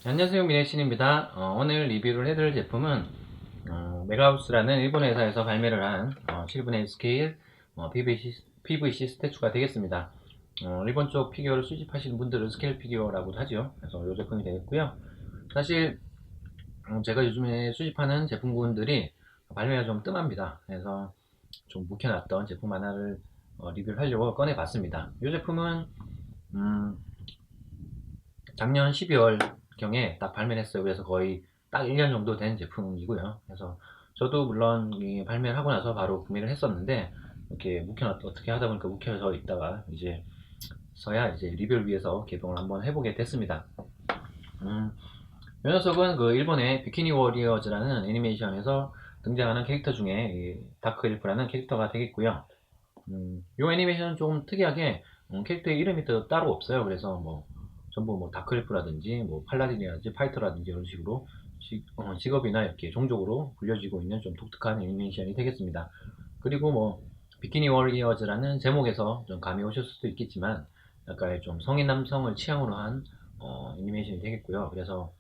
안녕하세요, 미네신입니다. 오늘 리뷰를 해드릴 제품은 메가우스라는 일본 회사에서 발매를 한 7분의 1 스케일 PVC 스태츄가 되겠습니다. 일본 쪽 피규어를 수집하시는 분들은 스케일 피규어라고도 하죠. 그래서 이 제품이 되겠고요. 사실 제가 요즘에 수집하는 제품군들이 발매가 좀 뜸합니다. 그래서 좀 묵혀놨던 제품 하나를 리뷰를 하려고 꺼내봤습니다. 이 제품은 음, 작년 12월경에 딱 발매를 했어요. 그래서 거의 딱 1년 정도 된 제품이고요. 그래서 저도 물론 이 발매를 하고 나서 바로 구매를 했었는데, 이렇게 어떻게 하다 보니까 묵혀져 있다가 서야 이제 리뷰를 위해서 개봉을 한번 해보게 됐습니다. 음, 이 녀석은 그 일본의 비키니 워리어즈라는 애니메이션에서 등장하는 캐릭터 중에 이 다크 엘프라는 캐릭터가 되겠고요. 이 애니메이션은 좀 특이하게 캐릭터의 이름이 또 따로 없어요. 그래서 뭐 전부 뭐 다크엘프라든지 뭐 팔라딘이라든지 파이터라든지 이런 식으로 직업이나 이렇게 종족으로 불려지고 있는 좀 독특한 애니메이션이 되겠습니다. 그리고 뭐 비키니 워리어즈라는 제목에서 좀 감이 오실 수도 있겠지만 약간의 좀 성인 남성을 취향으로 한 애니메이션이 되겠고요. 그래서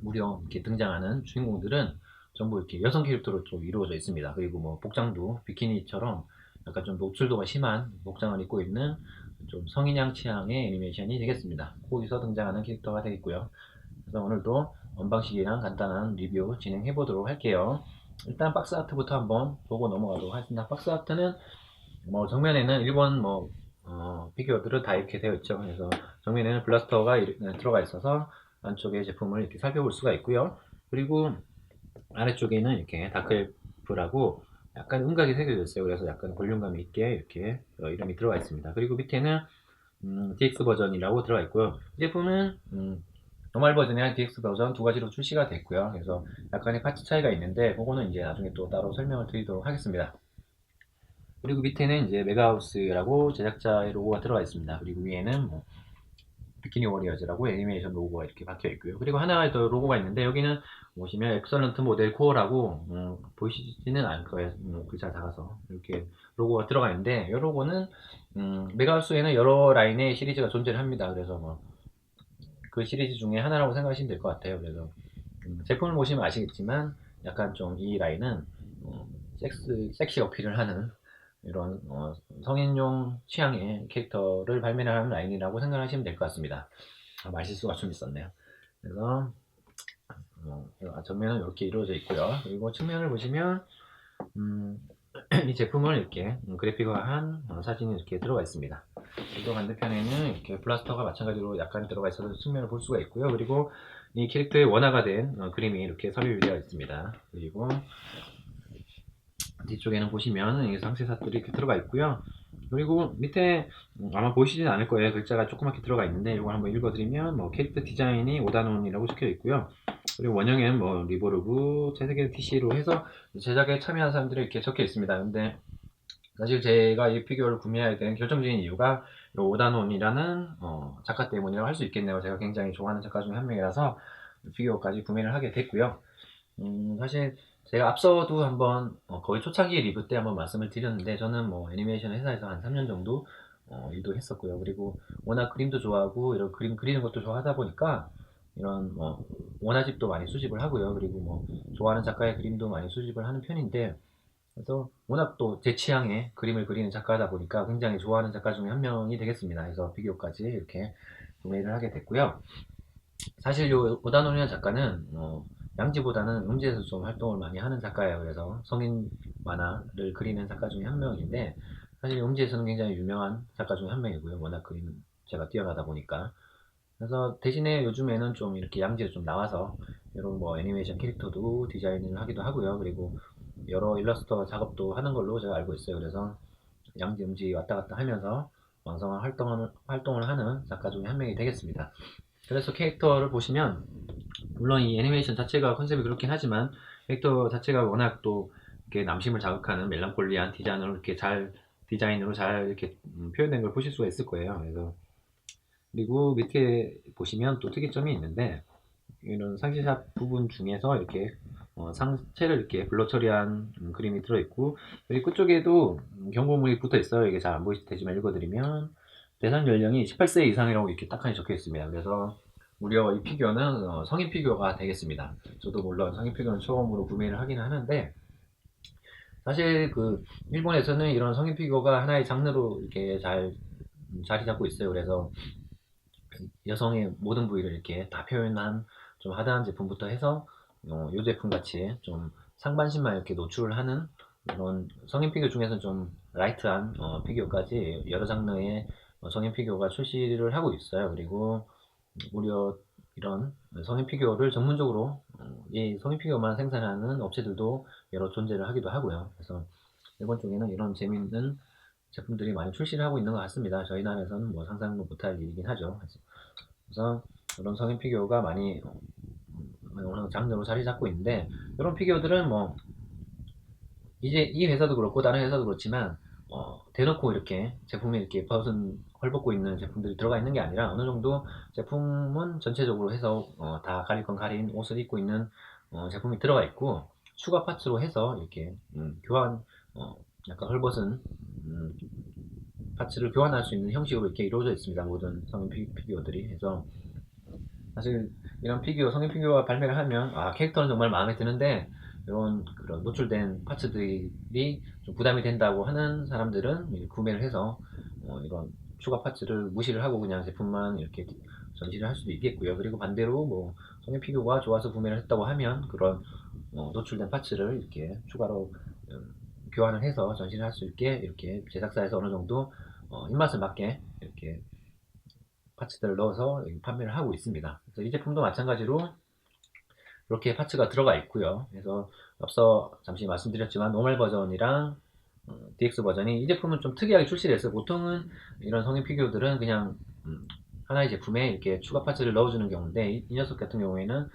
무려 이렇게 등장하는 주인공들은 전부 이렇게 여성 캐릭터로 좀 이루어져 있습니다. 그리고 뭐 복장도 비키니처럼 약간 좀 노출도가 심한 복장을 입고 있는 좀 성인양 취향의 애니메이션이 되겠습니다. 거기서 등장하는 캐릭터가 되겠고요. 그래서 오늘도 언방식이랑 간단한 리뷰 진행해 보도록 할게요. 일단 박스 아트부터 한번 보고 넘어가도록 하겠습니다. 박스 아트는 뭐 정면에는 일본 뭐 피규어들은 다 이렇게 되어 있죠. 그래서 정면에는 블라스터가 들어가 있어서 안쪽에 제품을 이렇게 살펴볼 수가 있고요. 그리고 아래쪽에는 이렇게 다크엘프라고 약간 음각이 새겨져 있어요. 그래서 약간 볼륨감 있게 이렇게 이름이 들어가 있습니다. 그리고 밑에는 DX 버전이라고 들어가 있고요. 이 제품은 노멀 버전이랑 DX 버전 두 가지로 출시가 됐고요. 그래서 약간의 파츠 차이가 있는데 그거는 이제 나중에 또 따로 설명을 드리도록 하겠습니다. 그리고 밑에는 이제 메가하우스라고 제작자의 로고가 들어가 있습니다. 그리고 위에는 뭐 비키니 워리어즈라고 애니메이션 로고가 이렇게 박혀 있고요. 그리고 하나 더 로고가 있는데 여기는 보시면 엑설런트 모델 코어라고 보이시지는 않을 거예요. 글자 작아서 이렇게 로고가 들어가 있는데 이 로고는 메가하우스에는 여러 라인의 시리즈가 존재를 합니다. 그래서 뭐 그 시리즈 중에 하나라고 생각하시면 될 것 같아요. 그래서 제품을 보시면 아시겠지만 약간 좀 이 라인은 섹시 어필을 하는 이런 성인용 취향의 캐릭터를 발매를 하는 라인이라고 생각하시면 될 것 같습니다. 말실수가 좀 있었네요. 그래서 전면은 이렇게 이루어져 있고요. 그리고 측면을 보시면 음, 이 제품을 이렇게 그래픽화한 사진이 이렇게 들어가 있습니다. 그리고 반대편에는 이렇게 블라스터가 마찬가지로 약간 들어가 있어서 측면을 볼 수가 있고요. 그리고 이 캐릭터의 원화가 된 그림이 이렇게 삽입되어 있습니다. 그리고 뒤쪽에는 보시면 이 상세사들이 이렇게 들어가 있고요. 그리고 밑에 아마 보이시진 않을 거예요. 글자가 조그맣게 들어가 있는데 이걸 한번 읽어드리면 뭐 캐릭터 디자인이 오다논이라고 적혀 있고요. 그리고 원형엔 뭐 리보르브, 채색의 TC로 해서 제작에 참여한 사람들이 이렇게 적혀 있습니다. 근데 사실 제가 이 피규어를 구매하게 된 결정적인 이유가 이 오다논이라는 작가 때문이라고 할 수 있겠네요. 제가 굉장히 좋아하는 작가 중에 한 명이라서 피규어까지 구매를 하게 됐고요. 사실 제가 앞서도 한번 거의 초창기 리뷰 때 한번 말씀을 드렸는데 저는 뭐 애니메이션 회사에서 한 3년 정도 일도 했었고요. 그리고 워낙 그림도 좋아하고 이런 그림 그리는 것도 좋아하다 보니까 이런 뭐 원화집도 많이 수집을 하고요. 그리고 뭐 좋아하는 작가의 그림도 많이 수집을 하는 편인데 그래서 워낙 또 제 취향의 그림을 그리는 작가다 보니까 굉장히 좋아하는 작가 중에 한 명이 되겠습니다. 그래서 비교까지 이렇게 구매를 하게 됐고요. 사실 요 오다노리안 작가는 양지보다는 음지에서 좀 활동을 많이 하는 작가예요. 그래서 성인 만화를 그리는 작가 중에 한 명인데 사실 음지에서는 굉장히 유명한 작가 중에 한 명이고요. 워낙 그림 제가 뛰어나다 보니까 그래서 대신에 요즘에는 좀 이렇게 양지에 좀 나와서 이런 뭐 애니메이션 캐릭터도 디자인을 하기도 하고요. 그리고 여러 일러스터 작업도 하는 걸로 제가 알고 있어요. 그래서 양지 음지 왔다 갔다 하면서 왕성한 활동을 하는 작가 중에 한 명이 되겠습니다. 그래서 캐릭터를 보시면 물론 이 애니메이션 자체가 컨셉이 그렇긴 하지만 캐릭터 자체가 워낙 또 이렇게 남심을 자극하는 멜랑콜리한 디자인으로 잘 이렇게 표현된 걸 보실 수가 있을 거예요. 그래서 그리고 밑에 보시면 또 특이점이 있는데 이런 상시샷 부분 중에서 이렇게 상체를 이렇게 블러 처리한 그림이 들어있고 여기 끝쪽에도 경고물이 붙어 있어요. 이게 잘 안 보이실 테지만 읽어드리면 대상 연령이 18세 이상이라고 이렇게 딱하니 적혀 있습니다. 그래서 무려 이 피규어는 성인 피규어가 되겠습니다. 저도 물론 성인 피규어는 처음으로 구매를 하긴 하는데, 사실 그 일본에서는 이런 성인 피규어가 하나의 장르로 이렇게 잘 자리 잡고 있어요. 그래서 여성의 모든 부위를 이렇게 다 표현한 좀 하드한 제품부터 해서 이 제품 같이 좀 상반신만 이렇게 노출을 하는 이런 성인 피규어 중에서 좀 라이트한 피규어까지 여러 장르의 성인 피규어가 출시를 하고 있어요. 그리고 무려 이런 성인 피규어를 전문적으로 이 성인 피규어만 생산하는 업체들도 여러 존재를 하기도 하고요. 그래서 일본 쪽에는 이런 재미있는 제품들이 많이 출시를 하고 있는 것 같습니다. 저희 나라에서는 뭐 상상도 못할 일이긴 하죠. 그래서 이런 성인 피규어가 많이 어느 장르로 자리 잡고 있는데, 이런 피규어들은 뭐 이제 이 회사도 그렇고 다른 회사도 그렇지만 대놓고 이렇게 제품이 이렇게 헐벗고 있는 제품들이 들어가 있는 게 아니라, 어느 정도 제품은 전체적으로 해서 다 가릴 건 가린 옷을 입고 있는 제품이 들어가 있고, 추가 파츠로 해서 이렇게 교환 약간 헐벗은 파츠를 교환할 수 있는 형식으로 이렇게 이루어져 있습니다. 모든 성인 피규어들이. 그래서 사실 이런 피규어, 성인 피규어 발매를 하면 캐릭터는 정말 마음에 드는데 이런 그런 노출된 파츠들이 좀 부담이 된다고 하는 사람들은 구매를 해서 이런 추가 파츠를 무시를 하고 그냥 제품만 이렇게 전시를 할 수도 있겠고요. 그리고 반대로 뭐 성인 피규어가 좋아서 구매를 했다고 하면 그런 노출된 파츠를 이렇게 추가로 교환을 해서 전시를 할 수 있게 이렇게 제작사에서 어느 정도 입맛을 맞게 이렇게 파츠들을 넣어서 판매를 하고 있습니다. 그래서 이 제품도 마찬가지로 이렇게 파츠가 들어가 있고요. 그래서 앞서 잠시 말씀드렸지만 노멀 버전이랑 DX 버전이, 이 제품은 좀 특이하게 출시를 했어요. 보통은 이런 성인 피규어들은 그냥 하나의 제품에 이렇게 추가 파츠를 넣어주는 경우인데, 이 녀석 같은 경우에는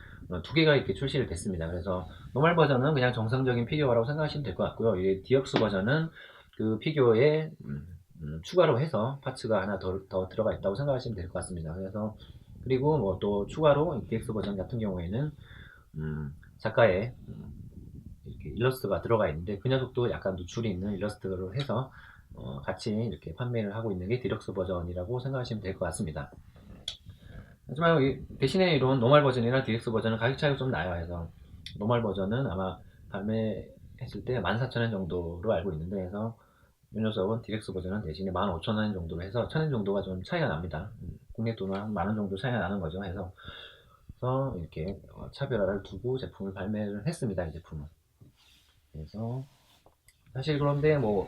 두 개가 이렇게 출시를 됐습니다. 그래서 노멀 버전은 그냥 정상적인 피규어라고 생각하시면 될 것 같고요. 이 DX 버전은 그 피규어에 추가로 해서 파츠가 하나 더 들어가 있다고 생각하시면 될 것 같습니다. 그래서 그리고 뭐 또 추가로 DX 버전 같은 경우에는 작가의 이렇게 일러스트가 들어가 있는데, 그 녀석도 약간 노출이 있는 일러스트로 해서 같이 이렇게 판매를 하고 있는 게 디럭스 버전이라고 생각하시면 될 것 같습니다. 하지만 대신에 이런 노멀 버전이랑 DX 버전은 가격 차이가 좀 나요. 그래서 노멀 버전은 아마 발매했을 때 14,000원 정도로 알고 있는데, 그래서 이 녀석은 DX 버전은 대신에 15,000원 정도로 해서 1,000원 정도가 좀 차이가 납니다. 국내 돈은 한 만원 정도 차이가 나는 거죠. 그래서 이렇게 차별화를 두고 제품을 발매를 했습니다. 이 제품은. 그래서 사실 그런데 뭐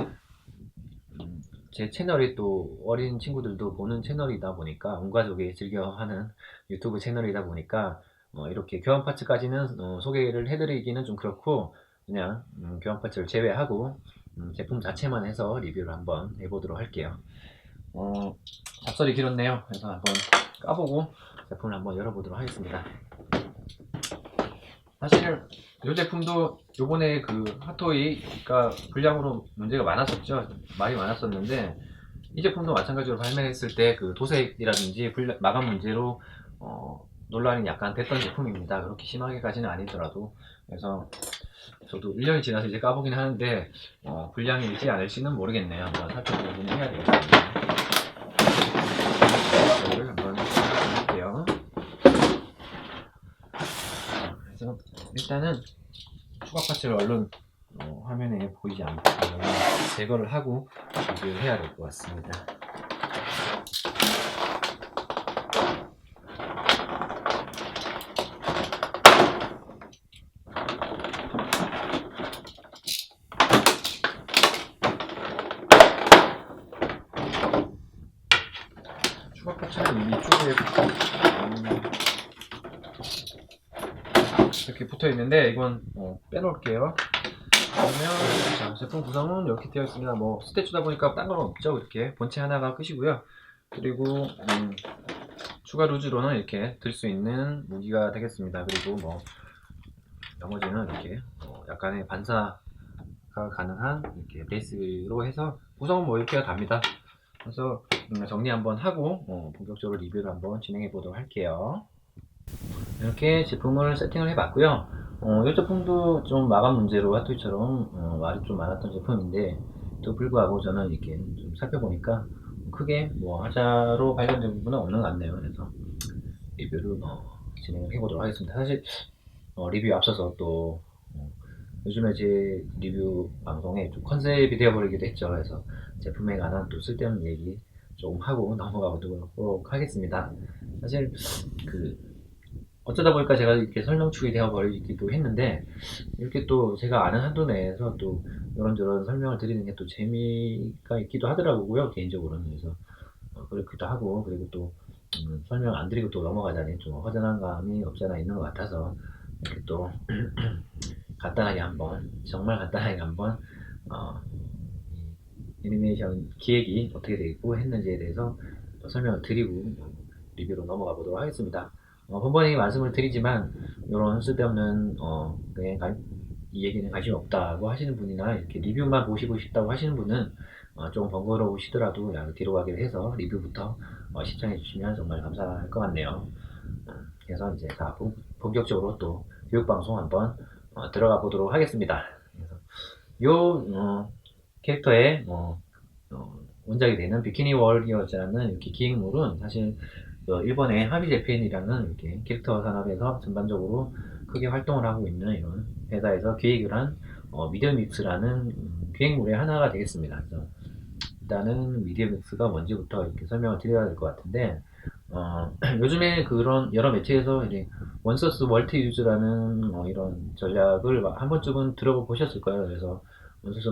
제 채널이 또 어린 친구들도 보는 채널이다 보니까, 온 가족이 즐겨하는 유튜브 채널이다 보니까 이렇게 교환 파츠까지는 소개를 해드리기는 좀 그렇고, 그냥 교환 파츠를 제외하고 제품 자체만 해서 리뷰를 한번 해보도록 할게요. 잡설이 길었네요. 그래서 한번 까보고 제품을 한번 열어보도록 하겠습니다. 사실 이 제품도 요번에 그 핫토이가 불량으로 문제가 많았었죠. 많이 많았었는데, 이 제품도 마찬가지로 발매했을 때 그 도색이라든지 마감 문제로 논란이 약간 됐던 제품입니다. 그렇게 심하게까지는 아니더라도. 그래서 저도 1년이 지나서 이제 까보긴 하는데 불량일지 아닐지는 모르겠네요. 한번 살펴보긴 해야 되겠습니다. 이거를 한번 해볼게요. 그래서 일단은 추가 파츠를 얼른 화면에 보이지 않게 제거를 하고 리뷰를 해야 될 것 같습니다. 추가 파츠는 이쪽에 이렇게 붙어 있는데, 이건 빼놓을게요. 그러면 자, 제품 구성은 이렇게 되어 있습니다. 뭐 스태츄다 보니까 딴 건 없죠. 이렇게 본체 하나가 끝이고요. 그리고 추가 루즈로는 이렇게 들 수 있는 무기가 되겠습니다. 그리고 뭐 나머지는 이렇게 약간의 반사가 가능한 이렇게 베이스로 해서 구성은 뭐 이렇게 답니다. 그래서 정리 한번 하고 본격적으로 리뷰를 한번 진행해 보도록 할게요. 이렇게 제품을 세팅을 해 봤고요. 이 제품도 좀 마감 문제로 핫토이처럼 말이 좀 많았던 제품인데, 또 불구하고 저는 이렇게 좀 살펴보니까 크게 뭐 하자로 발견된 부분은 없는 것 같네요. 그래서 리뷰를 진행을 해보도록 하겠습니다. 사실 리뷰 앞서서 또 요즘에 제 리뷰 방송에 좀 컨셉이 되어버리기도 했죠. 그래서 제품에 관한 또 쓸데없는 얘기 조금 하고 넘어가 보도록 하겠습니다. 사실 그 어쩌다 보니까 제가 이렇게 설명축이 되어버리기도 했는데, 이렇게 또 제가 아는 한도 내에서 또 이런저런 설명을 드리는 게 또 재미가 있기도 하더라고요, 개인적으로는. 그래서 그렇기도 하고, 그리고 또 설명 안 드리고 또 넘어가자니 좀 허전한 감이 없지 않아 있는 것 같아서, 이렇게 또 간단하게 한번, 정말 간단하게 한번 어, 애니메이션 기획이 어떻게 되고 했는지에 대해서 설명을 드리고 리뷰로 넘어가 보도록 하겠습니다. 번번이 말씀을 드리지만 이런 쓸데없는 그냥 이 얘기는 관심 없다고 하시는 분이나 이렇게 리뷰만 보시고 싶다고 하시는 분은 좀 번거로우시더라도 뒤로 가기로 해서 리뷰부터 시청해 주시면 정말 감사할 것 같네요. 그래서 이제 다 본격적으로 또 교육방송 한번 들어가 보도록 하겠습니다. 그래서 요 캐릭터의 원작이 되는 비키니 워리어즈라는 이렇게 기획물은 사실 일본의 하비 재팬이라는 이렇게 캐릭터 산업에서 전반적으로 크게 활동을 하고 있는 이런 회사에서 기획을 한 미디어믹스라는 기획물의 하나가 되겠습니다. 그래서 일단은 미디어믹스가 뭔지부터 이렇게 설명을 드려야 될 것 같은데, 요즘에 그런 여러 매체에서 이제 원서스 멀티 유즈라는 이런 전략을 한 번쯤은 들어보셨을 거예요. 그래서 원서스,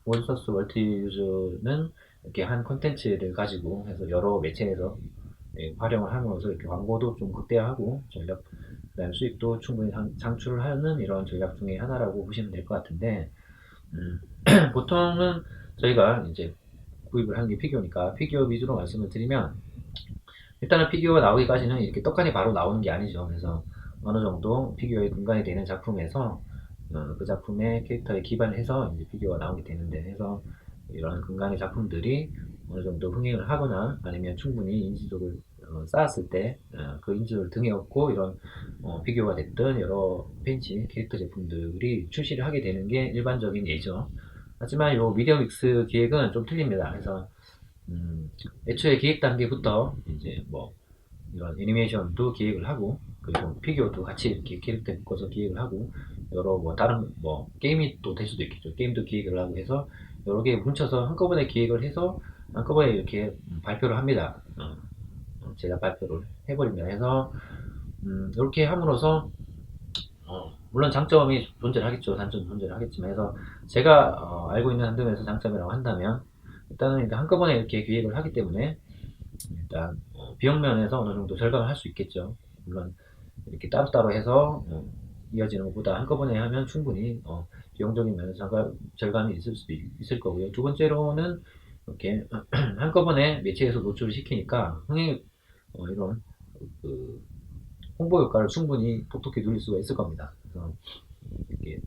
원서스 멀티 유즈는 이렇게 한 콘텐츠를 가지고 해서 여러 매체에서 활용을 함으로써 이렇게 광고도 좀 극대화하고 전략, 그다음 수익도 충분히 창출을 하는 이런 전략 중에 하나라고 보시면 될 것 같은데, 보통은 저희가 이제 구입을 하는 게 피규어니까 피규어 위주로 말씀을 드리면, 일단은 피규어가 나오기까지는 이렇게 떡하니 바로 나오는 게 아니죠. 그래서 어느 정도 피규어의 근간이 되는 작품에서 그 작품의 캐릭터에 기반을 해서 이제 피규어가 나오게 되는데, 해서 이런 근간의 작품들이 어느 정도 흥행을 하거나 아니면 충분히 인지도를 쌓았을 때 그 인지도를 등에 업고 이런 피규어가 됐든 여러 팬시 캐릭터 제품들이 출시를 하게 되는 게 일반적인 예죠. 하지만 이 미디어 믹스 기획은 좀 틀립니다. 그래서 애초에 기획 단계부터 이제 뭐 이런 애니메이션도 기획을 하고, 그리고 피규어도 같이 이렇게 캐릭터 묶어서 기획을 하고, 여러 뭐 다른 뭐 게임이 또 될 수도 있겠죠. 게임도 기획을 하고 해서 여러 개 뭉쳐서 한꺼번에 기획을 해서 한꺼번에 이렇게 발표를 합니다. 제가 발표를 해버립니다. 해서 이렇게 함으로써 물론 장점이 존재하겠죠. 단점도 존재하겠지만 해서 제가 알고 있는 한도에서 장점이라고 한다면, 일단은 한꺼번에 이렇게 기획을 하기 때문에 일단 비용 면에서 어느 정도 절감을 할 수 있겠죠. 물론 이렇게 따로따로 해서 이어지는 것보다 한꺼번에 하면 충분히 비용적인 면에서 절감이 있을 수도 있을 거고요. 두 번째로는 이렇게 한꺼번에 매체에서 노출을 시키니까 흥행 이런 그 홍보 효과를 충분히 톡톡히 누릴 수가 있을 겁니다. 그래서 이렇게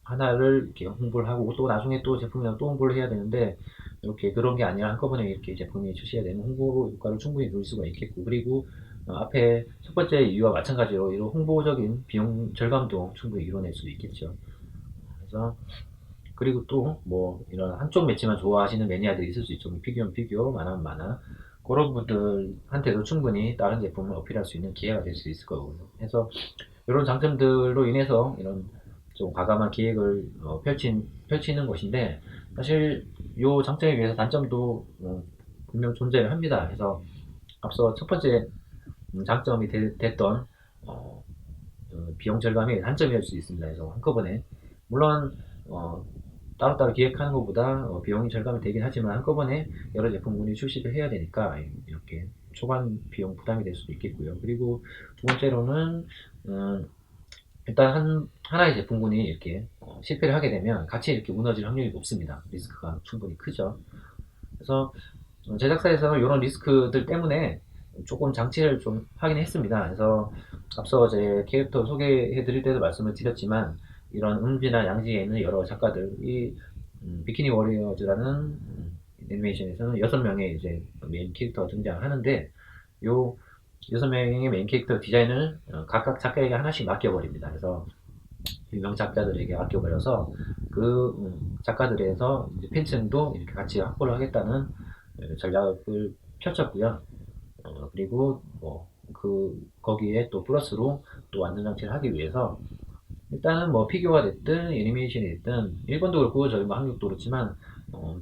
하나를 이렇게 홍보를 하고 또 나중에 또 제품이랑 또 홍보를 해야 되는데, 이렇게 그런 게 아니라 한꺼번에 이렇게 제품이 출시해야 되는 홍보 효과를 충분히 누릴 수가 있겠고, 그리고 앞에 첫 번째 이유와 마찬가지로 이런 홍보적인 비용 절감도 충분히 이뤄낼 수 있겠죠. 그래서 그리고 또 뭐 이런 한쪽 매체만 좋아하시는 매니아들이 있을 수 있죠. 피규어는 피규어, 만화는 만화, 그런 분들한테도 충분히 다른 제품을 어필할 수 있는 기회가 될 수 있을 거고요. 그래서 이런 장점들로 인해서 이런 좀 과감한 기획을 펼치는 것인데, 사실 이 장점에 비해서 단점도 분명 존재를 합니다. 그래서 앞서 첫 번째 장점이 됐던 비용 절감이 단점이 될 수 있습니다. 그래서 한꺼번에 물론 따로따로 기획하는 것보다 비용이 절감이 되긴 하지만 한꺼번에 여러 제품군이 출시를 해야 되니까 이렇게 초반 비용 부담이 될 수도 있겠고요. 그리고 두 번째로는 일단 하나의 제품군이 이렇게 실패를 하게 되면 같이 이렇게 무너질 확률이 높습니다. 리스크가 충분히 크죠. 그래서 제작사에서는 이런 리스크들 때문에 조금 장치를 좀 하긴 했습니다. 그래서 앞서 제 캐릭터 소개해 드릴 때도 말씀을 드렸지만, 이런 음지나 양지에 있는 여러 작가들이 비키니 워리어즈라는 애니메이션에서는 6명의 이제 메인 캐릭터가 등장하는데, 요 6명의 메인 캐릭터 디자인을 각각 작가에게 하나씩 맡겨버립니다. 그래서 유명 작가들에게 맡겨버려서 그 작가들에서 이제 팬층도 이렇게 같이 확보를 하겠다는 전략을 펼쳤고요. 그리고 뭐 거기에 또 플러스로 또 완전장치를 하기 위해서 일단은 뭐 피규어가 됐든 애니메이션이 됐든 일본도 그렇고 저희 뭐 한국도 그렇지만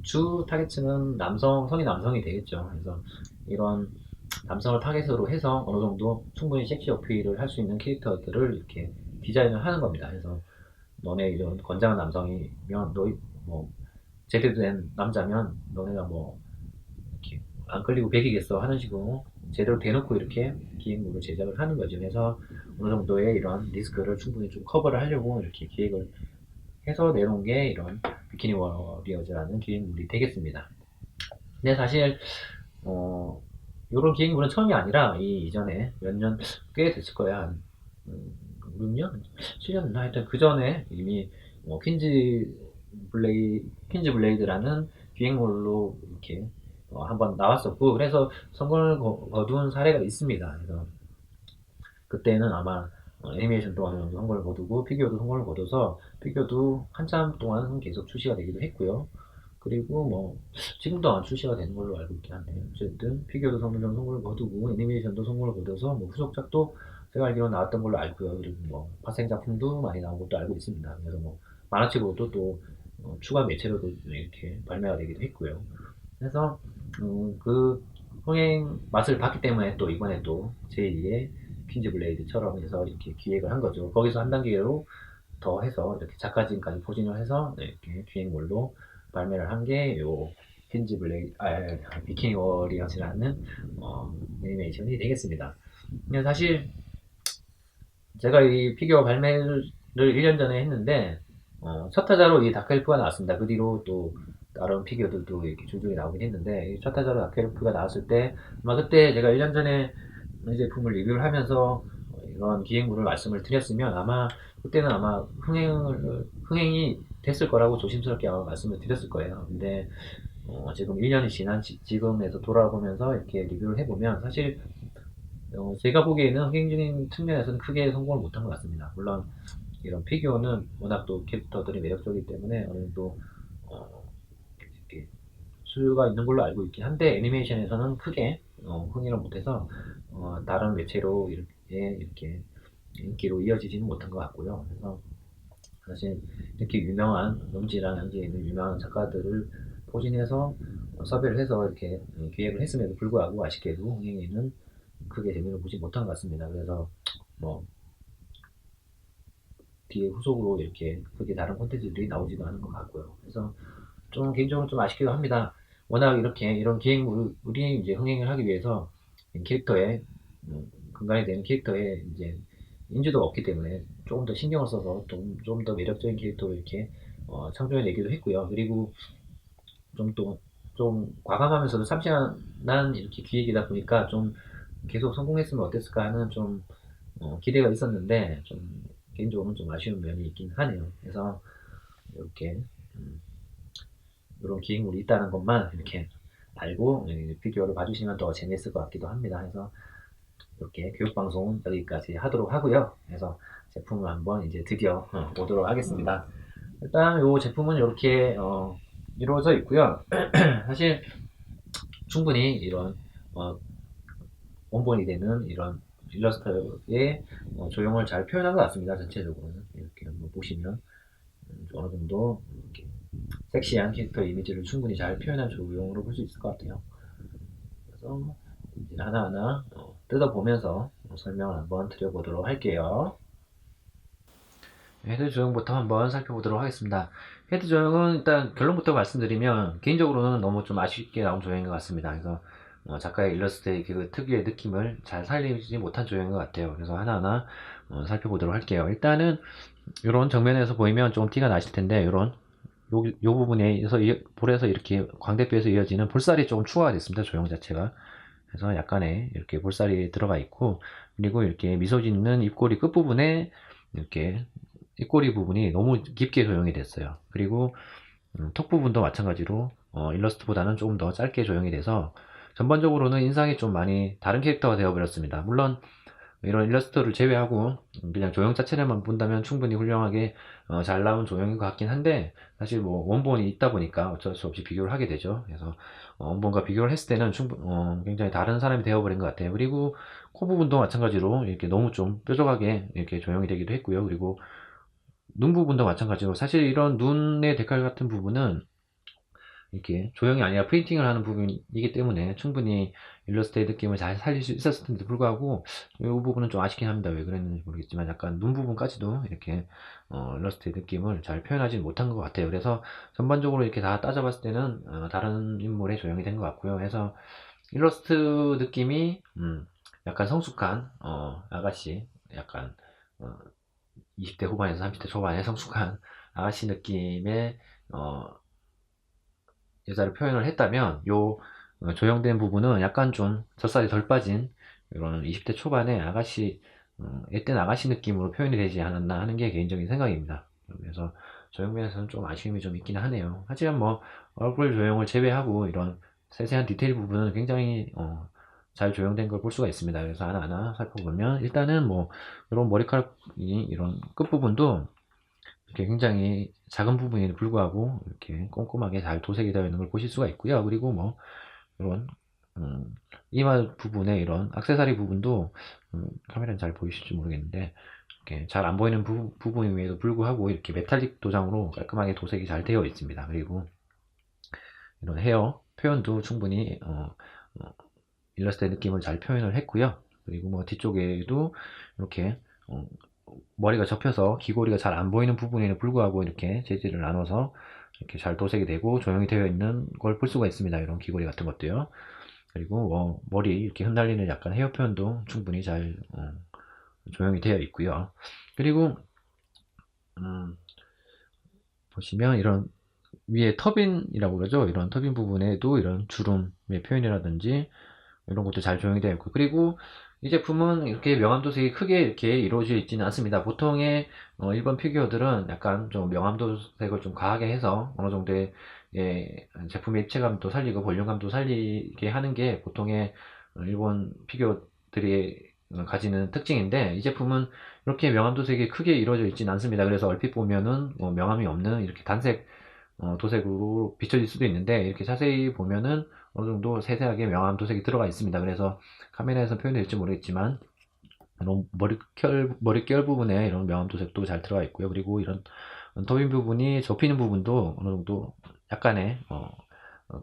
주 타겟층은 성인 남성이 되겠죠. 그래서 이런 남성을 타겟으로 해서 어느 정도 충분히 섹시 어필을 할 수 있는 캐릭터들을 이렇게 디자인을 하는 겁니다. 그래서 너네 이런 건장한 남성이면 너희 뭐 제대로 된 남자면 너네가 뭐 이렇게 안 끌리고 배기겠어 하는 식으로 제대로 대놓고 이렇게 기획물을 제작을 하는 거죠. 그래서 어느 정도의 이런 리스크를 충분히 좀 커버를 하려고 이렇게 기획을 해서 내놓은 게 이런 비키니 워리어즈라는 기획물이 되겠습니다. 근데 사실 이런 기획물은 처음이 아니라 이 이전에 몇 년 꽤 됐을 거야. 한 6년? 7년 됐나? 하여튼 그 전에 이미 퀸즈 블레이드라는 기획물로 이렇게 한번 나왔었고 그래서 성공을 거둔 사례가 있습니다. 그래서 그때는 아마 애니메이션도 어느 정도 성공을 거두고 피규어도 성공을 거둬서 피규어도 한참 동안 계속 출시가 되기도 했고요. 그리고 뭐 지금도 안 출시가 되는 걸로 알고 있긴 한데 어쨌든 피규어도 성공을 거두고 애니메이션도 성공을 거둬서 뭐 후속작도 제가 알기로 나왔던 걸로 알고요. 그리고 뭐 파생 작품도 많이 나온 것도 알고 있습니다. 그래서 뭐 만화책으로도 또 추가 매체로도 이렇게 발매가 되기도 했고요. 그래서 그 흥행 맛을 봤기 때문에 또 이번에 또 제2의 퀸즈 블레이드처럼 해서 이렇게 기획을 한 거죠. 거기서 한 단계로 더 해서 이렇게 작가진까지 포진을 해서 이렇게 기획물로 발매를 한 게 요 퀸즈 블레이드, 비키니 워리어즈라는 애니메이션이 되겠습니다. 근데 사실 제가 이 피규어 발매를 1년 전에 했는데 첫 타자로 이 다크엘프가 나왔습니다. 그 뒤로 또 다른 피규어들도 이렇게 줄줄이 나오긴 했는데 이 첫 타자로 다크엘프가 나왔을 때 아마 그때 제가 1년 전에 이 제품을 리뷰를 하면서 이런 기획물을 말씀을 드렸으면 아마 그때는 아마 흥행이 됐을 거라고 조심스럽게 아마 말씀을 드렸을 거예요. 근데 지금 1년이 지난 지금에서 돌아보면서 이렇게 리뷰를 해보면 사실 제가 보기에는 흥행적인 측면에서는 크게 성공을 못한 것 같습니다. 물론 이런 피규어는 워낙 또 캐릭터들이 매력적이기 때문에 어느 정도 이렇게 수요가 있는 걸로 알고 있긴 한데 애니메이션에서는 크게 흥행을 못해서 다른 매체로 이렇게 인기로 이어지지는 못한 것 같고요. 그래서 사실 이렇게 유명한 음지랑 현지에 있는 유명한 작가들을 포진해서 섭외를 해서 이렇게 기획을 했음에도 불구하고 아쉽게도 흥행에는 크게 재미를 보지 못한 것 같습니다. 그래서 뭐 뒤에 후속으로 이렇게 크게 다른 콘텐츠들이 나오지도 않은 것 같고요. 그래서 좀 개인적으로 좀 아쉽기도 합니다. 워낙 이렇게 이런 기획물이 이제 흥행을 하기 위해서 캐릭터에 근간이 되는 캐릭터에 이제 인지도가 없기 때문에 조금 더 신경을 써서 좀 더 매력적인 캐릭터로 이렇게 창조해 내기도 했고요. 그리고 좀 과감하면서도 참신한 이렇게 기획이다 보니까 좀 계속 성공했으면 어땠을까 하는 좀 기대가 있었는데 좀 개인적으로는 좀 아쉬운 면이 있긴 하네요. 그래서 이렇게 이런 기획물이 있다는 것만 이렇게 알고 피규어를 봐주시면 더 재미있을 것 같기도 합니다. 그래서 이렇게 교육방송은 여기까지 하도록 하고요. 그래서 제품을 한번 이제 드디어 보도록 하겠습니다. 일단 이 제품은 이렇게 이루어져 있고요. 사실 충분히 이런 원본이 되는 이런 일러스트의 조형을 잘 표현한 것 같습니다. 전체적으로는 이렇게 한번 보시면 어느 정도 이렇게 섹시한 캐릭터 이미지를 충분히 잘 표현한 조형으로 볼 수 있을 것 같아요. 그래서 이제 하나하나 뜯어보면서 설명을 한번 드려보도록 할게요. 헤드 조형부터 한번 살펴보도록 하겠습니다. 헤드 조형은 일단 결론부터 말씀드리면 개인적으로는 너무 좀 아쉽게 나온 조형인 것 같습니다. 그래서 작가의 일러스트의 그 특유의 느낌을 잘 살리지 못한 조형인 것 같아요. 그래서 하나하나 살펴보도록 할게요. 일단은 이런 정면에서 보이면 좀 티가 나실 텐데 이런 요 부분에서 볼에서 이렇게 광대뼈에서 이어지는 볼살이 조금 추가가 됐습니다. 조형 자체가. 그래서 약간의 이렇게 볼살이 들어가 있고 그리고 이렇게 미소 짓는 입꼬리 끝부분에 이렇게 입꼬리 부분이 너무 깊게 조형이 됐어요. 그리고 턱 부분도 마찬가지로 일러스트보다는 조금 더 짧게 조형이 돼서 전반적으로는 인상이 좀 많이 다른 캐릭터가 되어버렸습니다. 물론 이런 일러스트를 제외하고 그냥 조형 자체를만 본다면 충분히 훌륭하게 잘 나온 조형인 것 같긴 한데, 사실 뭐 원본이 있다 보니까 어쩔 수 없이 비교를 하게 되죠. 그래서 원본과 비교를 했을 때는 굉장히 다른 사람이 되어버린 것 같아요. 그리고 코 부분도 마찬가지로 이렇게 너무 좀 뾰족하게 이렇게 조형이 되기도 했고요. 그리고 눈 부분도 마찬가지로, 사실 이런 눈의 데칼 같은 부분은 이렇게 조형이 아니라 프린팅을 하는 부분이기 때문에 충분히 일러스트의 느낌을 잘 살릴 수 있었을 텐데도 불구하고, 이 부분은 좀 아쉽긴 합니다. 왜 그랬는지 모르겠지만 약간 눈 부분까지도 이렇게 일러스트의 느낌을 잘 표현하지 못한 것 같아요. 그래서 전반적으로 이렇게 다 따져봤을 때는 다른 인물의 조형이 된 것 같고요. 그래서 일러스트 느낌이 약간 성숙한 아가씨, 약간 어, 20대 후반에서 30대 초반의 성숙한 아가씨 느낌의 여자를 표현을 했다면, 요 조형된 부분은 약간 좀 젖살이 덜 빠진 이런 20대 초반의 아가씨, 옛된 아가씨 느낌으로 표현이 되지 않았나 하는 게 개인적인 생각입니다. 그래서 조형면에서는 좀 아쉬움이 좀 있긴 하네요. 하지만 뭐 얼굴 조형을 제외하고 이런 세세한 디테일 부분은 굉장히 잘 조형된 걸 볼 수가 있습니다. 그래서 하나하나 살펴보면, 일단은 뭐 이런 머리카락이 이런 끝부분도 이렇게 굉장히 작은 부분에도 불구하고 이렇게 꼼꼼하게 잘 도색이 되어 있는 걸 보실 수가 있고요. 그리고 뭐 이런 이마 부분에 이런 액세서리 부분도, 카메라는 잘 보이실지 모르겠는데 이렇게 잘 안 보이는 부분임에도 불구하고 이렇게 메탈릭 도장으로 깔끔하게 도색이 잘 되어 있습니다. 그리고 이런 헤어 표현도 충분히 일러스트의 느낌을 잘 표현을 했고요. 그리고 뭐 뒤쪽에도 이렇게 머리가 접혀서 귀고리가 잘 안 보이는 부분에는 불구하고 이렇게 재질을 나눠서 이렇게 잘 도색이 되고 조형이 되어 있는 걸 볼 수가 있습니다. 이런 귀고리 같은 것도요. 그리고 머리 이렇게 흩날리는 약간 헤어 표현도 충분히 잘 조형이 되어 있고요. 그리고 보시면 이런 위에 터빈이라고 그러죠. 이런 터빈 부분에도 이런 주름의 표현이라든지 이런 것도 잘 조형이 되어 있고, 그리고 이 제품은 이렇게 명암 도색이 크게 이렇게 이루어져 있지는 않습니다. 보통의 일본 피규어들은 약간 좀 명암 도색을 좀 과하게 해서 어느 정도의 제품의 입체감도 살리고 볼륨감도 살리게 하는 게 보통의 일본 피규어들이 가지는 특징인데, 이 제품은 이렇게 명암 도색이 크게 이루어져 있지는 않습니다. 그래서 얼핏 보면은 명암이 없는 이렇게 단색 도색으로 비춰질 수도 있는데, 이렇게 자세히 보면은 어느 정도 세세하게 명암 도색이 들어가 있습니다. 그래서 카메라에서 표현될지 모르겠지만 이런 머리결 부분에 이런 명암 도색도 잘 들어가 있고요. 그리고 이런 터빈 부분이 접히는 부분도 어느 정도 약간의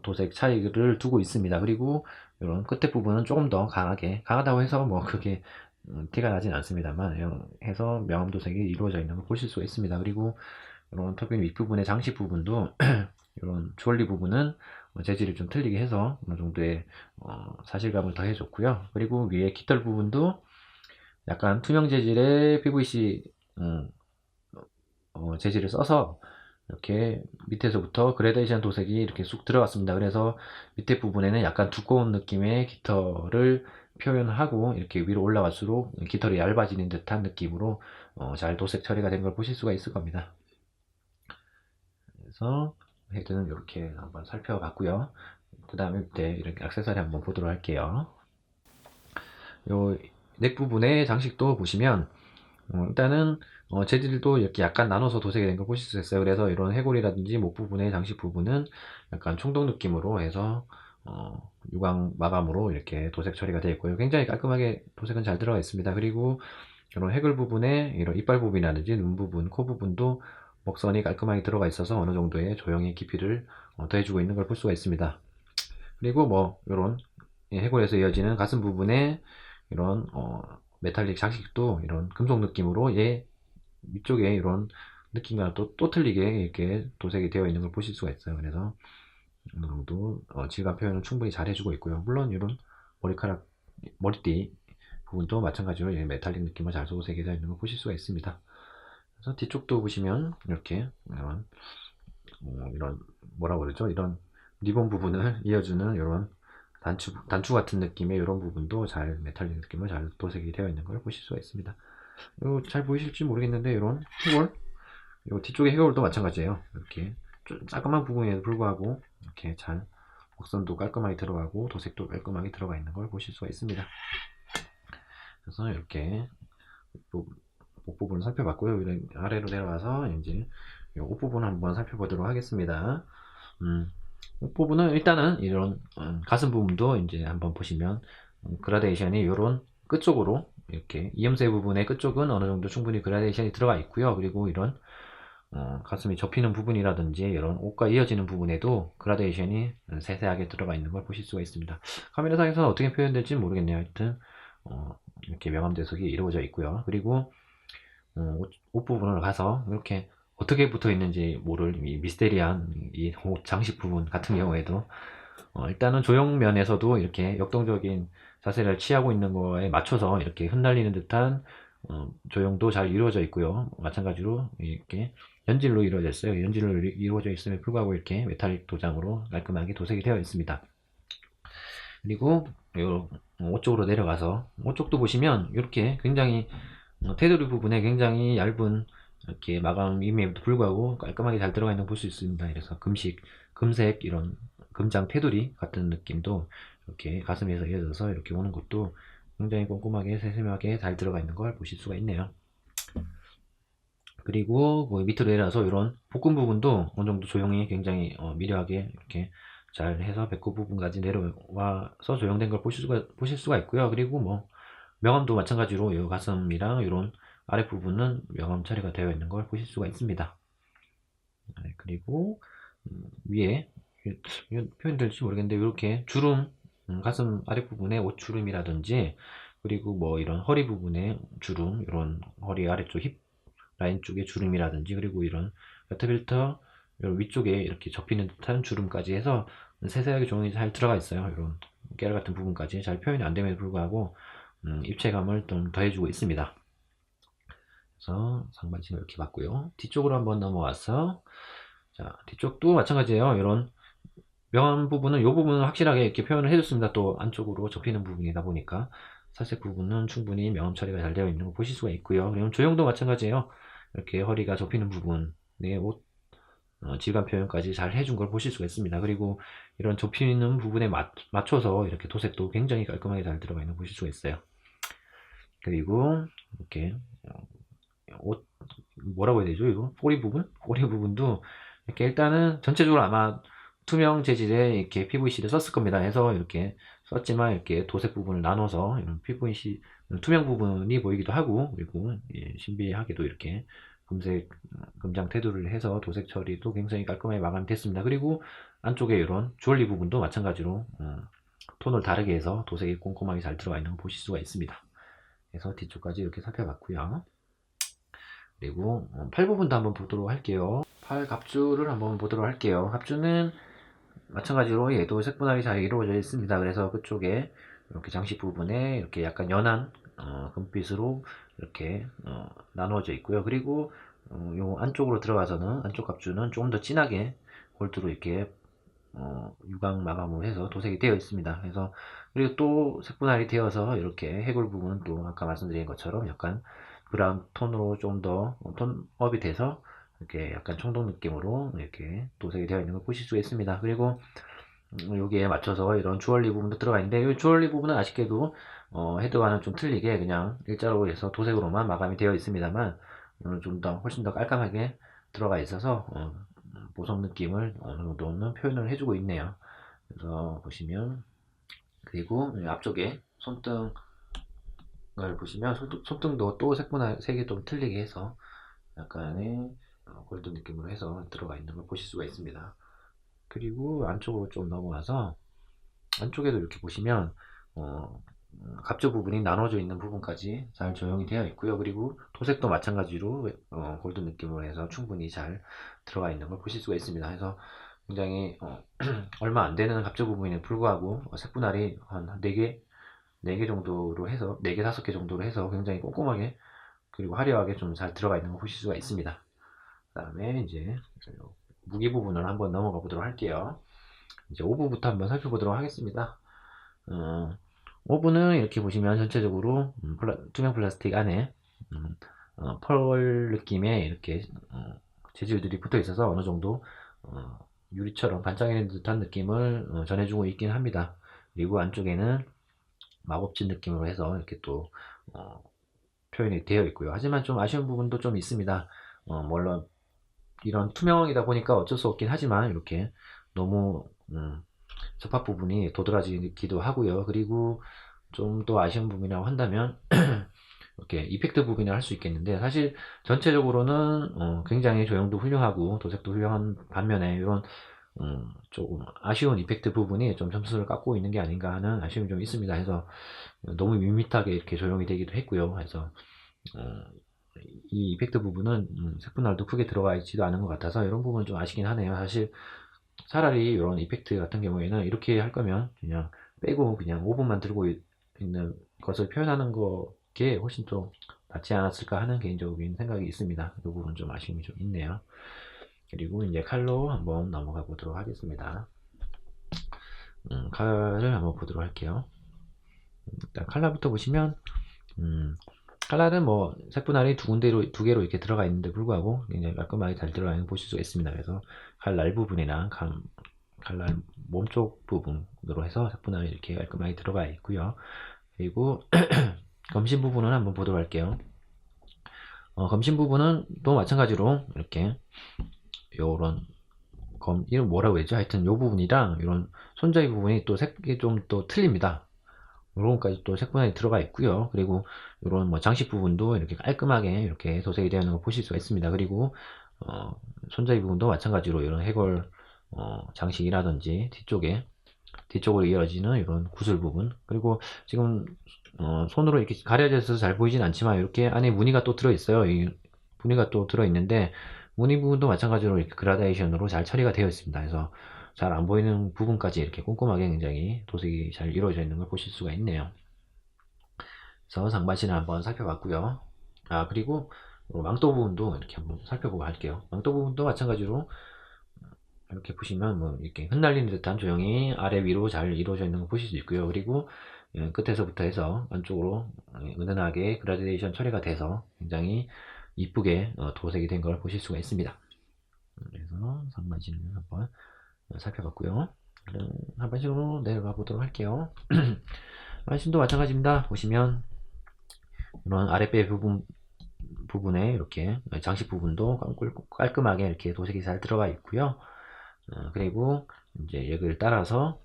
도색 차이를 두고 있습니다. 그리고 이런 끝에 부분은 조금 더 강하다고 해서 뭐 그게 티가 나진 않습니다만, 해서 명암 도색이 이루어져 있는 걸 보실 수가 있습니다. 그리고 이런 터빈 윗부분의 장식 부분도 이런 주얼리 부분은 재질이 좀 틀리게 해서 어느 정도의 사실감을 더해줬고요. 그리고 위에 깃털 부분도 약간 투명 재질의 PVC 재질을 써서 이렇게 밑에서부터 그레데이션 도색이 이렇게 쑥 들어갔습니다. 그래서 밑에 부분에는 약간 두꺼운 느낌의 깃털을 표현하고 이렇게 위로 올라갈수록 깃털이 얇아지는 듯한 느낌으로 잘 도색 처리가 된 걸 보실 수가 있을 겁니다. 그래서 헤드는 이렇게 한번 살펴봤고요. 그 다음에 밑에 이렇게 액세서리 한번 보도록 할게요. 요 넥 부분의 장식도 보시면 일단은 재질도 이렇게 약간 나눠서 도색이 된 걸 보실 수 있어요. 그래서 이런 해골이라든지 목 부분의 장식 부분은 약간 총동 느낌으로 해서 유광 마감으로 이렇게 도색 처리가 되어 있고요. 굉장히 깔끔하게 도색은 잘 들어가 있습니다. 그리고 이런 해골 부분에 이런 이빨 부분이라든지 눈 부분, 코 부분도 먹선이 깔끔하게 들어가 있어서 어느 정도의 조형의 깊이를 더해주고 있는 걸 볼 수가 있습니다. 그리고 뭐 이런 해골에서 이어지는 가슴 부분에 이런 메탈릭 장식도 이런 금속 느낌으로 얘 위쪽에 이런 느낌과 또 틀리게 이렇게 도색이 되어 있는 걸 보실 수가 있어요. 그래서 어느 정도 질감 표현을 충분히 잘 해주고 있고요. 물론 이런 머리카락, 머리띠 부분도 마찬가지로 메탈릭 느낌을 잘 도색이 되어 있는 걸 보실 수가 있습니다. 그래서 뒤쪽도 보시면 이렇게 이런 뭐라고 그러죠? 이런 리본 부분을 이어주는 이런 단추 같은 느낌의 이런 부분도 잘 메탈릭 느낌을 잘 도색이 되어 있는 걸 보실 수가 있습니다. 이거 잘 보이실지 모르겠는데 이런 해골, 이 뒤쪽의 해골도 마찬가지예요. 이렇게 좀 자그만 부분에도 불구하고 이렇게 잘 곡선도 깔끔하게 들어가고 도색도 깔끔하게 들어가 있는 걸 보실 수가 있습니다. 그래서 이렇게 목 부분을 살펴봤고요. 아래로 내려와서 이제 옷 부분 한번 살펴보도록 하겠습니다. 옷 부분은 일단은 이런 가슴 부분도 이제 한번 보시면 그라데이션이 이런 끝쪽으로 이렇게 이음새 부분의 끝쪽은 어느 정도 충분히 그라데이션이 들어가 있고요. 그리고 이런 가슴이 접히는 부분이라든지 이런 옷과 이어지는 부분에도 그라데이션이 세세하게 들어가 있는 걸 보실 수가 있습니다. 카메라상에서는 어떻게 표현될지 모르겠네요. 하여튼 이렇게 명암 대속이 이루어져 있고요. 그리고 옷 부분을 가서 이렇게 어떻게 붙어 있는지 모를 이 미스테리한 이 옷 장식 부분 같은 경우에도 일단은 조형면에서도 이렇게 역동적인 자세를 취하고 있는 거에 맞춰서 이렇게 흩날리는 듯한 조형도 잘 이루어져 있고요. 마찬가지로 이렇게 연질로 이루어져 있어요. 연질로 이루어져 있음에 불구하고 이렇게 메탈릭 도장으로 깔끔하게 도색이 되어 있습니다. 그리고 옷 쪽으로 내려가서 옷 쪽도 보시면 이렇게 굉장히 테두리 부분에 굉장히 얇은 이렇게 마감임에도 불구하고 깔끔하게 잘 들어가 있는 걸 볼 수 있습니다. 그래서 금색 이런 금장 테두리 같은 느낌도 이렇게 가슴에서 이어져서 이렇게 오는 것도 굉장히 꼼꼼하게 세심하게 잘 들어가 있는 걸 보실 수가 있네요. 그리고 뭐 밑으로 내려서 이런 복근 부분도 어느 정도 조형이 굉장히 미려하게 이렇게 잘 해서 배꼽 부분까지 내려와서 조형된 걸 보실 수가 있고요. 그리고 뭐 명암도 마찬가지로 이 가슴이랑 이런 아랫부분은 명암 처리가 되어 있는 걸 보실 수가 있습니다. 네, 그리고 위에 표현될지 모르겠는데 이렇게 주름 가슴 아랫부분에 옷주름이라든지 그리고 뭐 이런 허리 부분에 주름 이런 허리 아래쪽 힙 라인 쪽에 주름이라든지 그리고 이런 웨트빌터 위쪽에 이렇게 접히는 듯한 주름까지 해서 세세하게 조명이 잘 들어가 있어요. 이런 깨알 같은 부분까지 잘 표현이 안 됨에도 불구하고 입체감을 좀 더해주고 있습니다. 그래서 상반신을 이렇게 봤고요. 뒤쪽으로 한번 넘어와서 자 뒤쪽도 마찬가지예요. 이런 명암 부분은 이 부분은 확실하게 이렇게 표현을 해줬습니다. 또 안쪽으로 접히는 부분이다 보니까 살색 부분은 충분히 명암 처리가 잘 되어 있는 거 보실 수가 있고요. 그리고 조형도 마찬가지예요. 이렇게 허리가 접히는 부분에 옷 질감 표현까지 잘 해준 걸 보실 수가 있습니다. 그리고 이런 접히는 부분에 맞춰서 이렇게 도색도 굉장히 깔끔하게 잘 들어가 있는 걸 보실 수가 있어요. 그리고 이렇게 옷 뭐라고 해야 되죠? 이거 꼬리 부분? 꼬리 부분도 이렇게 일단은 전체적으로 아마 투명 재질의 이렇게 PVC를 썼을 겁니다. 해서 이렇게 썼지만 이렇게 도색 부분을 나눠서 이런 PVC 투명 부분이 보이기도 하고 그리고 신비하게도 이렇게 금색 금장 테두리를 해서 도색 처리도 굉장히 깔끔하게 마감됐습니다. 그리고 안쪽에 이런 주얼리 부분도 마찬가지로 톤을 다르게 해서 도색이 꼼꼼하게 잘 들어가 있는 걸 보실 수가 있습니다. 그래서 뒤쪽까지 이렇게 살펴봤고요. 그리고 팔 부분도 한번 보도록 할게요. 팔 갑주를 한번 보도록 할게요. 갑주는 마찬가지로 얘도 색분할이 잘 이루어져 있습니다. 그래서 그쪽에 이렇게 장식 부분에 이렇게 약간 연한 금빛으로 이렇게 나누어져 있고요. 그리고 요 안쪽으로 들어가서는 안쪽 갑주는 조금 더 진하게 골드로 이렇게 유광 마감으로 해서 도색이 되어 있습니다. 그래서 그리고 또 색분할이 되어서 이렇게 해골 부분은 또 아까 말씀드린 것처럼 약간 브라운 톤으로 좀 더 톤업이 돼서 이렇게 약간 청동 느낌으로 이렇게 도색이 되어 있는 걸 보실 수가 있습니다. 그리고 여기에 맞춰서 이런 주얼리 부분도 들어가 있는데 이 주얼리 부분은 아쉽게도 헤드와는 좀 틀리게 그냥 일자로 해서 도색으로만 마감이 되어 있습니다만 좀 더 훨씬 더 깔끔하게 들어가 있어서 보석 느낌을 어느 정도는 표현을 해주고 있네요. 그래서 보시면 그리고 앞쪽에 손등을 보시면 손등도 또 색이 좀 틀리게 해서 약간의 골드 느낌으로 해서 들어가 있는 걸 보실 수가 있습니다. 그리고 안쪽으로 좀 넘어와서 안쪽에도 이렇게 보시면 갑주 부분이 나눠져 있는 부분까지 잘 조형이 되어 있고요. 그리고 도색도 마찬가지로 골드 느낌으로 해서 충분히 잘 들어가 있는 걸 보실 수가 있습니다. 그래서 굉장히 얼마 안 되는 갑주 부분에 불구하고 색분할이 한 4개, 4개 정도로 해서 4개, 5개 정도로 해서 굉장히 꼼꼼하게 그리고 화려하게 좀 잘 들어가 있는 걸 보실 수가 있습니다. 그 다음에 이제 무기 부분을 한번 넘어가 보도록 할게요. 이제 오브부터 한번 살펴보도록 하겠습니다. 오븐은 이렇게 보시면 전체적으로 투명 플라스틱 안에 펄 느낌의 이렇게 재질들이 붙어 있어서 어느 정도 유리처럼 반짝이는 듯한 느낌을 전해주고 있긴 합니다. 그리고 안쪽에는 마법진 느낌으로 해서 이렇게 또 어, 표현이 되어 있고요. 하지만 좀 아쉬운 부분도 좀 있습니다. 물론 이런 투명이다 보니까 어쩔 수 없긴 하지만 이렇게 너무 접합 부분이 도드라지기도 하고요. 그리고 좀 더 아쉬운 부분이라고 한다면 이렇게 이펙트 부분이라 할 수 있겠는데, 사실 전체적으로는 굉장히 조형도 훌륭하고 도색도 훌륭한 반면에 이런 조금 아쉬운 이펙트 부분이 좀 점수를 깎고 있는 게 아닌가 하는 아쉬움이 좀 있습니다. 해서 너무 밋밋하게 이렇게 조형이 되기도 했고요. 그래서 어, 이 이펙트 부분은 색분할도 크게 들어가 있지도 않은 것 같아서 이런 부분은 좀 아쉽긴 하네요. 사실 차라리 이런 이펙트 같은 경우에는 이렇게 할 거면 그냥 빼고 그냥 5분만 들고 있는 것을 표현하는 게 훨씬 좀 낫지 않았을까 하는 개인적인 생각이 있습니다. 이 부분 좀 아쉬움이 좀 있네요. 그리고 이제 칼로 한번 넘어가 보도록 하겠습니다. 칼을 한번 보도록 할게요. 일단 칼라부터 보시면 칼라는 뭐 색분할이 두 개로 이렇게 들어가 있는데 불구하고 굉장히 깔끔하게 잘 들어가 있는 걸 보실 수가 있습니다. 그래서 칼날 부분이나 칼날 몸쪽 부분으로 해서 색분할이 이렇게 깔끔하게 들어가 있고요. 그리고 검신 부분은 한번 보도록 할게요. 검신 부분은 또 마찬가지로 이렇게 요런 이름 뭐라고 했죠? 하여튼 요 부분이랑 이런 손잡이 부분이 또 색이 좀 또 틀립니다. 이런 것까지 또 색분할이 들어가 있고요. 그리고 이런 뭐 장식 부분도 이렇게 깔끔하게 이렇게 도색이 되어 있는 걸 보실 수가 있습니다. 그리고 손잡이 부분도 마찬가지로 이런 해골 장식이라든지 뒤쪽으로 이어지는 이런 구슬 부분, 그리고 지금 손으로 이렇게 가려져 있어서 잘 보이진 않지만 이렇게 안에 무늬가 또 들어 있어요. 이 무늬가 또 들어 있는데 무늬 부분도 마찬가지로 이렇게 그라데이션으로 잘 처리가 되어 있습니다. 그래서 잘 안 보이는 부분까지 이렇게 꼼꼼하게 굉장히 도색이 잘 이루어져 있는 걸 보실 수가 있네요. 그래서 상반신을 한번 살펴봤고요. 그리고 망토 부분도 이렇게 한번 살펴보고 할게요. 망토 부분도 마찬가지로 이렇게 보시면 뭐 이렇게 흩날리는 듯한 조형이 아래 위로 잘 이루어져 있는 걸 보실 수 있고요. 그리고 끝에서부터 해서 안쪽으로 은은하게 그라데이션 처리가 돼서 굉장히 이쁘게 도색이 된 걸 보실 수가 있습니다. 그래서 상반신을 한번 살펴봤고요. 하반신으로 내려가 보도록 할게요. 하반신도 마찬가지입니다. 보시면 이런 아랫배 부분에 이렇게 장식 부분도 깔끔하게 이렇게 도색이 잘 들어가 있고요. 그리고 이제 여기를 따라서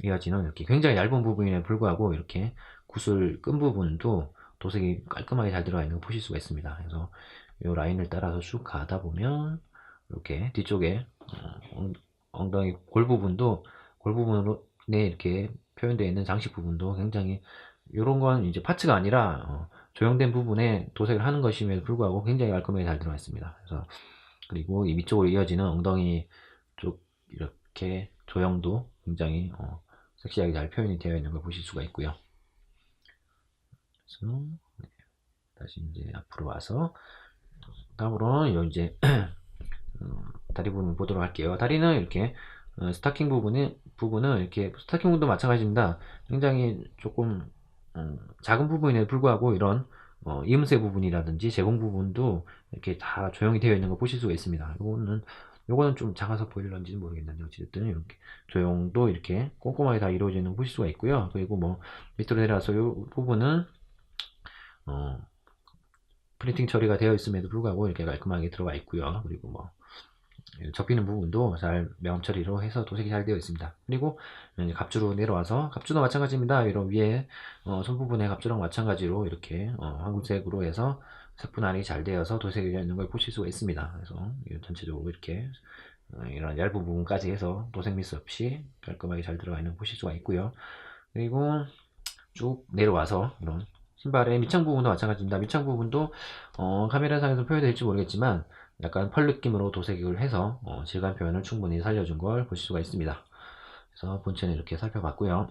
이어지는 이렇게 굉장히 얇은 부분에 불구하고 이렇게 구슬 끈 부분도 도색이 깔끔하게 잘 들어가 있는 걸 보실 수가 있습니다. 그래서 이 라인을 따라서 쭉 가다 보면 이렇게 뒤쪽에 엉덩이 골 부분도 골 부분에 이렇게 표현되어 있는 장식 부분도 굉장히, 이런 건 이제 파츠가 아니라 조형된 부분에 도색을 하는 것임에도 불구하고 굉장히 깔끔하게 잘 들어가 있습니다. 그래서 그리고 이 위쪽으로 이어지는 엉덩이 쪽 이렇게 조형도 굉장히 섹시하게 잘 표현이 되어 있는 걸 보실 수가 있고요. 그래서 다시 이제 앞으로 와서 다음으로는 이제 다리 부분 보도록 할게요. 다리는 이렇게 스타킹 부분은 이렇게 스타킹 부분도 마찬가지입니다. 굉장히 조금 작은 부분에도 불구하고 이런 이음새 부분이라든지 제공 부분도 이렇게 다 조형이 되어 있는 걸 보실 수가 있습니다. 요거는 좀 작아서 보일런지는 모르겠는데 어쨌든 이렇게 조형도 이렇게 꼼꼼하게 다 이루어져 있는 걸 보실 수가 있고요. 그리고 뭐 밑으로 내려와서 이 부분은 프린팅 처리가 되어 있음에도 불구하고 이렇게 깔끔하게 들어가 있고요. 그리고 뭐 접히는 부분도 잘 명암 처리로 해서 도색이 잘 되어 있습니다. 그리고 이제 갑주로 내려와서 갑주도 마찬가지입니다. 이런 위에 손 부분의 갑주랑 마찬가지로 이렇게 황금색으로 해서 색분할이 잘 되어서 도색이 되어 있는 걸 보실 수가 있습니다. 그래서 전체적으로 이렇게 이런 얇은 부분까지 해서 도색 미스 없이 깔끔하게 잘 들어가 있는 걸 보실 수가 있고요. 그리고 쭉 내려와서 이런 신발의 밑창 부분도 마찬가지입니다. 밑창 부분도 카메라상에서 표현이 될지 모르겠지만 약간 펄 느낌으로 도색을 해서 질감 표현을 충분히 살려준 걸 보실 수가 있습니다. 그래서 본체는 이렇게 살펴봤고요.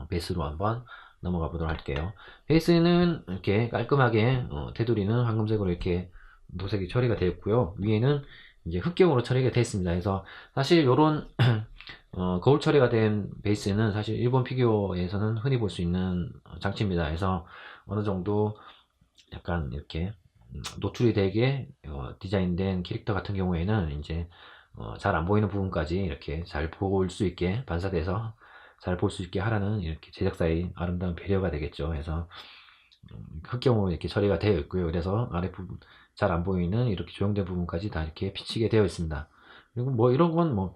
베이스로 한번 넘어가 보도록 할게요. 베이스는 이렇게 깔끔하게 테두리는 황금색으로 이렇게 도색이 처리가 되었고요. 위에는 이제 흑경으로 처리가 되어 있습니다. 그래서 사실 이런 거울 처리가 된 베이스는 사실 일본 피규어에서는 흔히 볼 수 있는 장치입니다. 그래서 어느 정도 약간 이렇게 노출이 되게 디자인된 캐릭터 같은 경우에는 이제 잘 안 보이는 부분까지 이렇게 잘 볼 수 있게 반사돼서 잘 볼 수 있게 하라는 이렇게 제작사의 아름다운 배려가 되겠죠. 그래서 흑경으로 이렇게 처리가 되어 있고요. 그래서 아랫부분 잘 안 보이는 이렇게 조형된 부분까지 다 이렇게 비치게 되어 있습니다. 그리고 뭐 이런 건 뭐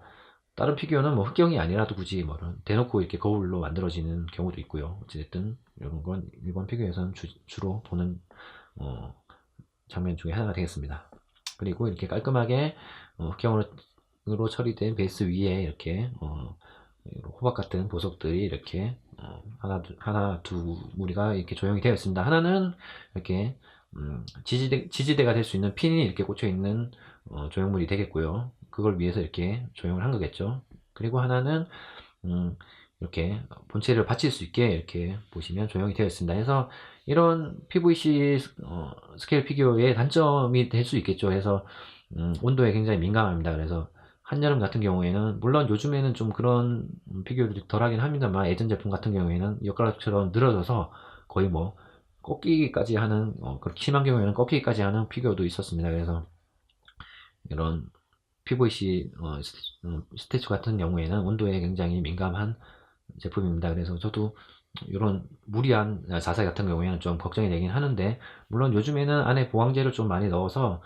다른 피규어는 뭐 흑경이 아니라도 굳이 뭐 대놓고 이렇게 거울로 만들어지는 경우도 있고요. 어찌됐든 이런 건 일본 피규어에서는 주로 보는 어, 장면 중에 하나가 되겠습니다. 그리고 이렇게 깔끔하게 흑경으로 처리된 베이스 위에 이렇게 호박 같은 보석들이 이렇게 하나 두 무리가 이렇게 조형이 되어 있습니다. 하나는 이렇게 지지대가 될 수 있는 핀이 이렇게 꽂혀 있는 조형물이 되겠고요. 그걸 위해서 이렇게 조형을 한 거겠죠. 그리고 하나는 음, 이렇게 본체를 받칠 수 있게 이렇게 보시면 조형이 되어 있습니다. 그래서 이런 PVC 스케일 피규어의 단점이 될 수 있겠죠. 그래서 온도에 굉장히 민감합니다. 그래서 한여름 같은 경우에는 물론 요즘에는 좀 그런 피규어들이 덜하긴 합니다만 예전 제품 같은 경우에는 엿가락처럼 늘어져서 거의 뭐 꺾이기까지 하는 그렇게 심한 경우에는 꺾이기까지 하는 피규어도 있었습니다. 그래서 이런 PVC 스태츄 같은 경우에는 온도에 굉장히 민감한 제품입니다. 그래서 저도 이런 무리한 자세 같은 경우에는 좀 걱정이 되긴 하는데 물론 요즘에는 안에 보강제를 좀 많이 넣어서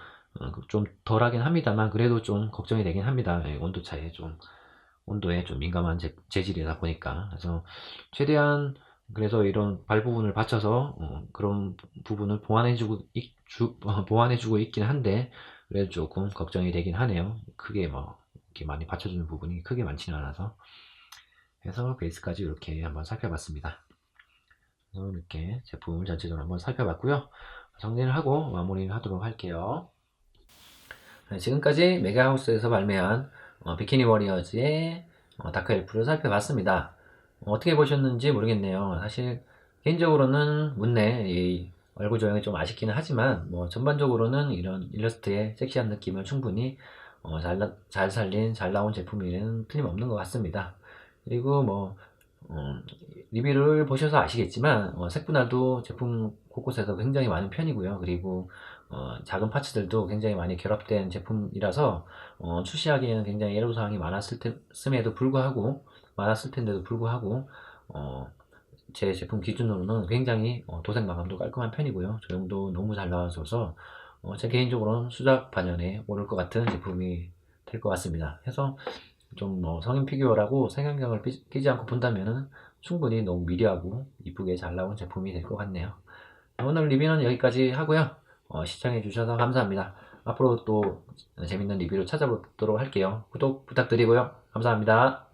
좀 덜하긴 합니다만 그래도 좀 걱정이 되긴 합니다. 온도 차이에 좀 온도에 좀 민감한 재질이다 보니까 그래서 최대한 그래서 이런 발 부분을 받쳐서 그런 부분을 보완해주고 있긴 한데 그래도 조금 걱정이 되긴 하네요. 크게 뭐 이렇게 많이 받쳐주는 부분이 크게 많지는 않아서 해서 베이스까지 이렇게 한번 살펴봤습니다. 그래서 이렇게 제품을 전체적으로 한번 살펴봤고요. 정리를 하고 마무리를 하도록 할게요. 네, 지금까지 메가하우스에서 발매한 비키니 워리어즈의 다크 엘프를 살펴봤습니다. 어떻게 보셨는지 모르겠네요. 사실 개인적으로는 문내 이 얼굴 조형이 좀 아쉽기는 하지만 뭐 전반적으로는 이런 일러스트의 섹시한 느낌을 충분히 잘 살린 잘 나온 제품이는 틀림없는 것 같습니다. 그리고 뭐 리뷰를 보셔서 아시겠지만 색분할도 제품 곳곳에서 굉장히 많은 편이고요. 그리고 작은 파츠들도 굉장히 많이 결합된 제품이라서 출시하기에는 굉장히 애로사항이 많았을 텐데도 불구하고 어, 제 제품 기준으로는 굉장히 도색 마감도 깔끔한 편이고요. 조형도 너무 잘 나와줘서 제 개인적으로는 수작 반열에 오를 것 같은 제품이 될 것 같습니다. 해서 좀 성인 피규어라고 색안경을 끼지 않고 본다면은 충분히 너무 미려하고 이쁘게 잘 나온 제품이 될 것 같네요. 오늘 리뷰는 여기까지 하고요. 시청해주셔서 감사합니다. 앞으로 또 재밌는 리뷰로 찾아보도록 할게요. 구독 부탁드리고요. 감사합니다.